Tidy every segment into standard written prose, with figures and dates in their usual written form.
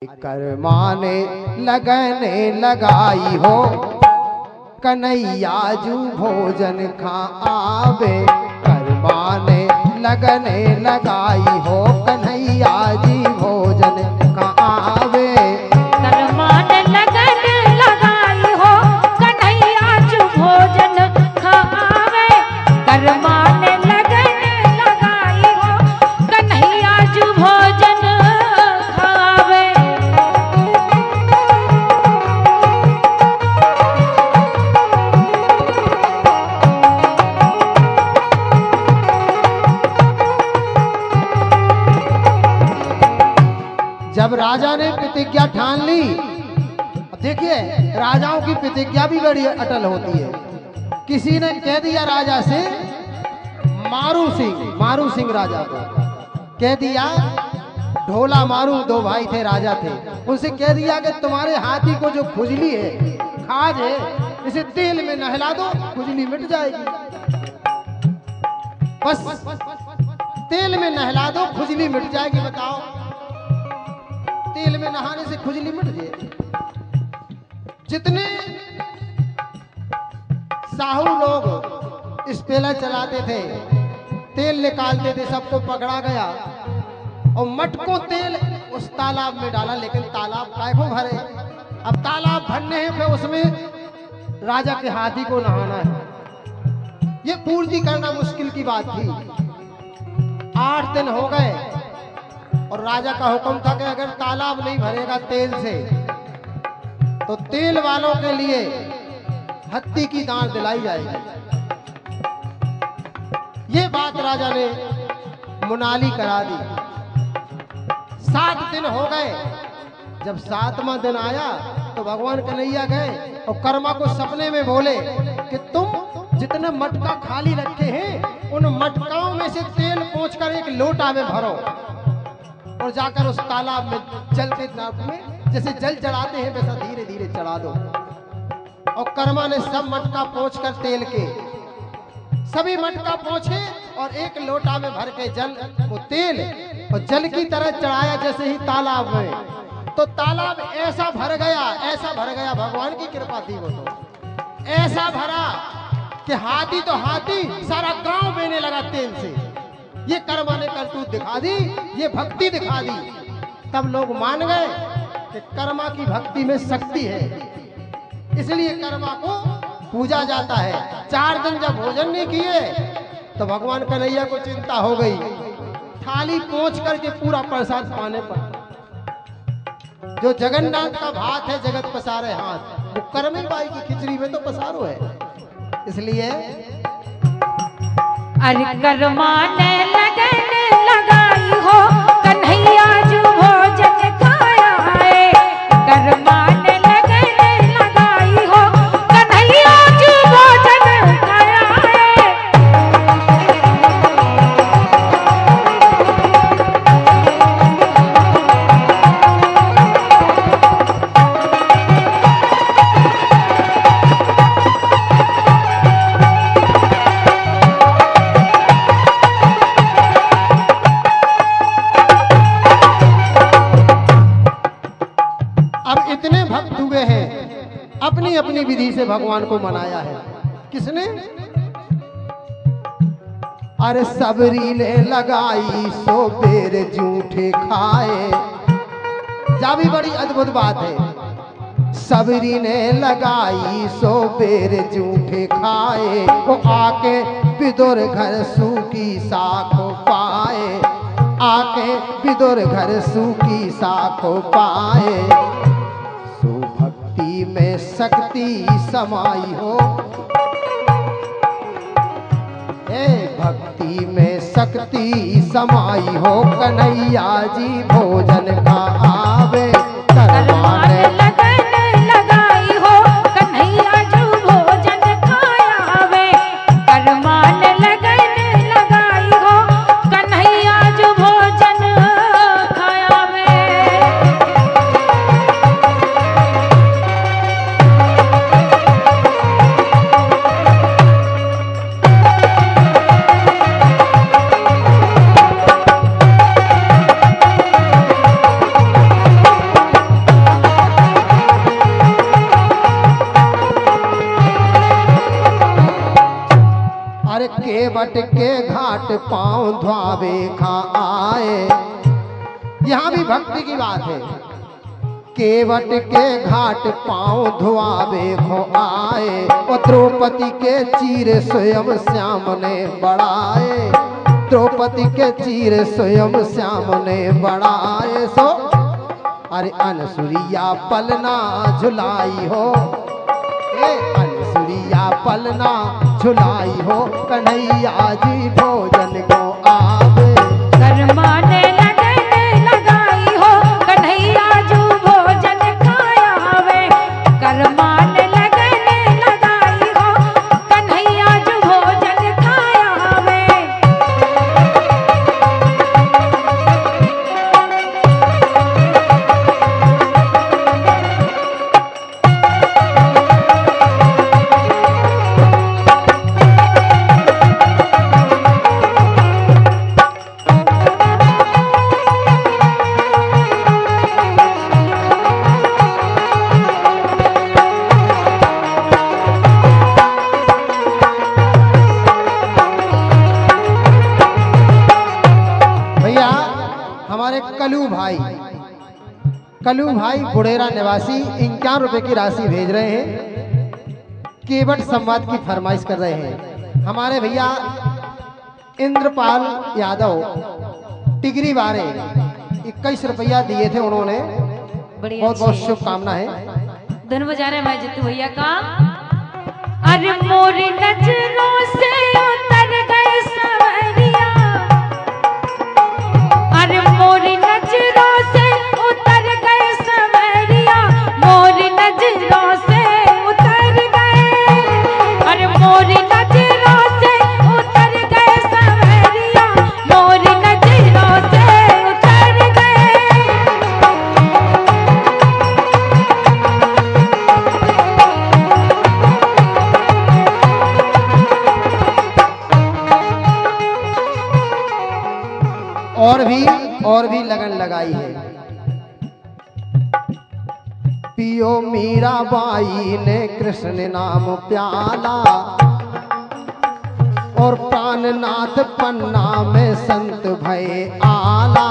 करमाने लगने लगाई हो कन्हैया जू भोजन खा आवे। करमाने लगने लगाई हो कन्हैया जी भोजन खा आवे। करमाने लगने लगाई हो कन्हैया जू भोजन खा आवे। करमाने लगने लगाई हो कन्हैया जू भोजन खा आवे। जब राजा ने प्रतिज्ञा ठान ली, देखिए राजाओं की प्रतिज्ञा भी बड़ी अटल होती है। किसी ने कह दिया राजा से, मारू सिंह राजा को कह दिया, ढोला मारू दो भाई थे राजा थे, उनसे कह दिया कि तुम्हारे हाथी को जो खुजली है, खाज है, इसे तेल में नहला दो, खुजली मिट जाएगी। बस तेल में नहला दो, खुजली मिट जाएगी। बताओ, तेल में नहाने से खुजली मिट जाए। जितने साहू लोग स्पेलर चलाते थे, तेल निकालते थे, सबको पकड़ा गया और मटकों तेल उस तालाब में डाला। लेकिन तालाब काहे भरे? अब तालाब भरने हैं, फिर उसमें राजा के हाथी को नहाना है। ये पूर्ति करना मुश्किल की बात थी। 8 दिन हो गए और राजा का हुक्म था कि अगर तालाब नहीं भरेगा तेल से तो तेल वालों के लिए हत्ती की दांत दिलाई जाएगी। ये बात राजा ने मुनाली करा दी। 7 दिन हो गए। जब 7वां दिन आया तो भगवान कन्हैया गए और कर्मा को सपने में बोले कि तुम जितने मटका खाली रखे हैं उन मटकाओं में से तेल पोंछकर एक लोटा में भरो और जाकर उस तालाब में चलते में जैसे जल चढ़ाते हैं वैसा धीरे धीरे चढ़ा दो। और कर्मा ने सब मटका पोंछकर तेल के सभी मटका पोंछे और एक लोटा में भर के जल वो तेल और जल की तरह चढ़ाया जैसे ही तालाब में, तो तालाब ऐसा भर गया, भगवान की कृपा थी वो, तो ऐसा भरा कि हाथी तो हाथी सारा गांव बहने लगा तेल से। ये कर्मा ने करतूत दिखा दी, ये भक्ति दिखा दी। तब लोग मान गए कि कर्मा की भक्ति में शक्ति है, इसलिए कर्मा को पूजा जाता है। 4 दिन जब भोजन नहीं किए तो भगवान कन्हैया को चिंता हो गई। थाली पोंछ करके पूरा प्रसाद पाने पर, जो जगन्नाथ का भात है जगत पसारे हाथ, वो कर्मी बाई की खिचड़ी में तो पसारो है। इसलिए अरे करमाने लगने लगाई हो कन्हैया जू भोजन खाया है। करमाने लगने लगाई हो कन्हैया जू भोजन खाया है। अपनी अपनी विधि से भगवान को मनाया है। किसने? अरे सबरी ने लगाई सो बेर जूठे खाए। जा भी बड़ी अद्भुत बात है। सबरी ने लगाई सो बेर जूठे खाए, वो आके विदुर घर सूखी साख पाए। आके विदुर घर सूखी साख पाए। में शक्ति समाई हो, भक्ति में शक्ति समाई हो कन्हैया जी भोजन का आवे। करमाने लगने लगाई हो कन्हैया जू भोजन खाया आवे। करमाने लगने लगाई हो कन्हैया जू भोजन खाया आवे। केवट के घाट पांव ध्वावे खा आए। यहाँ भी भक्ति की बात है। केवट के घाट पांव धुआवे खो आए, और द्रौपदी के चीर स्वयं श्याम ने बढ़ाए। द्रौपदी के चीर स्वयं श्याम ने बढ़ाए। सो अरे अनसुरिया पलना झुलाई हो, अनसुरिया पलना झुलाई हो, कन्हैया जी भोजन को आवे। करमाने लगन लगाई हो, कन्हैया जू भोजन खायावे। करमाने लगन लगाई हो, कन्हैया जू भोजन खायावे। हमारे कलू भाई बुढ़ेरा निवासी 51 रुपए की राशि भेज रहे हैं। केवट संवाद की फरमाइश कर रहे हैं। हमारे भैया इंद्रपाल यादव टिगरी बारे 21 रुपया दिए थे उन्होंने। बहुत बहुत शुभकामना है। धन बजा रहे मैं जितू भैया का। अरे मोरी नजरों से उतर गए सवरिया, अरे मोरी नजरों से उतर गए सवरिया, मोरी नजरों से उतर गए। अरे मोरी नजरों से उतर गए सवरिया, मोरी नजरों से उतर गए। और भी लगन लगाई है। पियो मीराबाई ने कृष्ण नाम प्याला, और प्राणनाथ पन्ना में संत भय आला।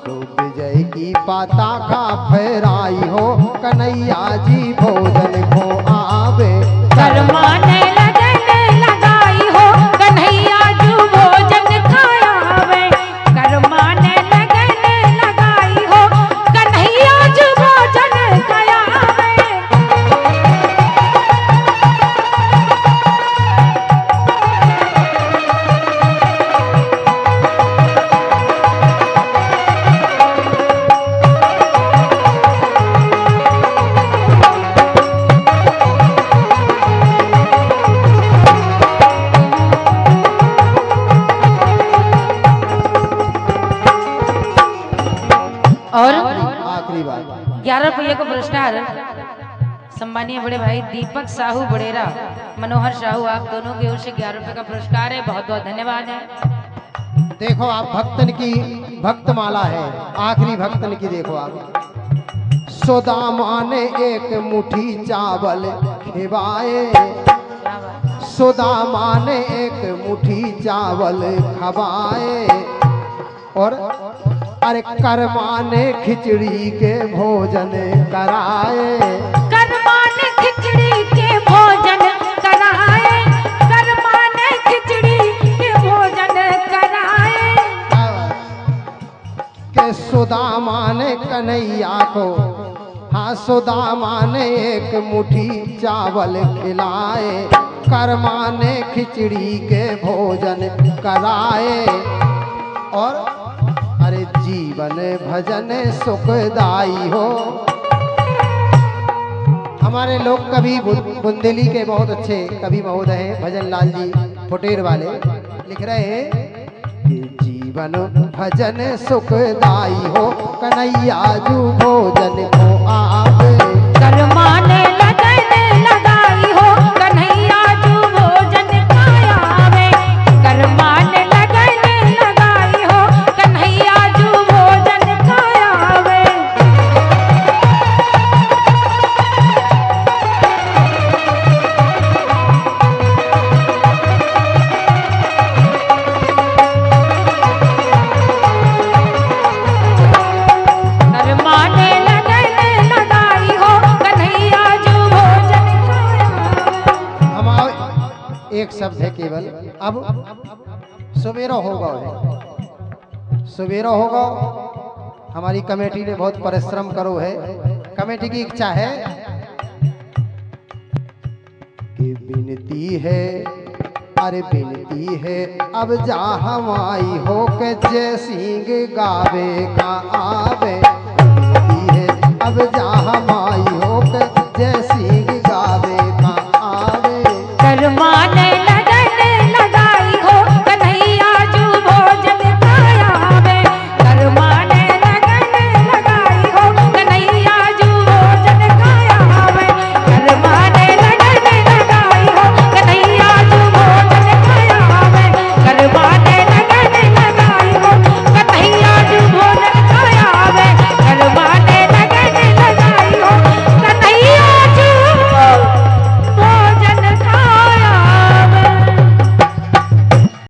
तो विजय की पताका फहराई हो, कन्हैया जी भोजन को आवे। करमाने लगन लगाई हो, कन्हैया जू भोजन खायावे। करमाने लगन लगाई हो, कन्हैया जू भोजन खायावे। और आखिरी बात 11 रुपये को पुरस्कार सम्मानीय बड़े भाई दीपक साहू बड़ेरा, मनोहर साहू, आप दोनों की ओर से 11 रुपये का पुरस्कार है। बहुत बहुत धन्यवाद है। देखो आप भक्तन की भक्तमाला है। आखिरी भक्तन की देखो आप। सुदामा ने एक मुट्ठी चावल खिवाए, सुदामा ने एक मुट्ठी चावल खवाए, और अरे कर्मा ने खिचड़ी के भोजन कराए। कर्मा ने खिचड़ी के भोजन कराए, कर्मा ने खिचड़ी के भोजन कराए। के सुदामा ने कन्हैया को, हाँ सुदामा ने एक मुट्ठी चावल खिलाए, कर्मा ने खिचड़ी के भोजन कराए। और अरे जीवन भजन सुखदाई हो। हमारे लोग कवि बुंदेली के बहुत अच्छे कवि महोदय हैं, भजन लाल जी फुटेर वाले, लिख रहे हैं कि जीवन भजन सुखदाई हो, कन्हैया जू भोजन को आवे। करमाने लगन लगाई हो, कन्हैया जू भोजन खायावे। करमाने लगन लगाई हो, कन्हैया जू भोजन खायावे। शब्द है केवल। अब सवेरा होगा है, सवेरा होगा। हमारी कमेटी ने बहुत परिश्रम करो है। कमेटी की इच्छा है कि विनती है, अरे विनती है अब जा हमारी हो के जय सिंह गावे का आवे। विनती है अब जा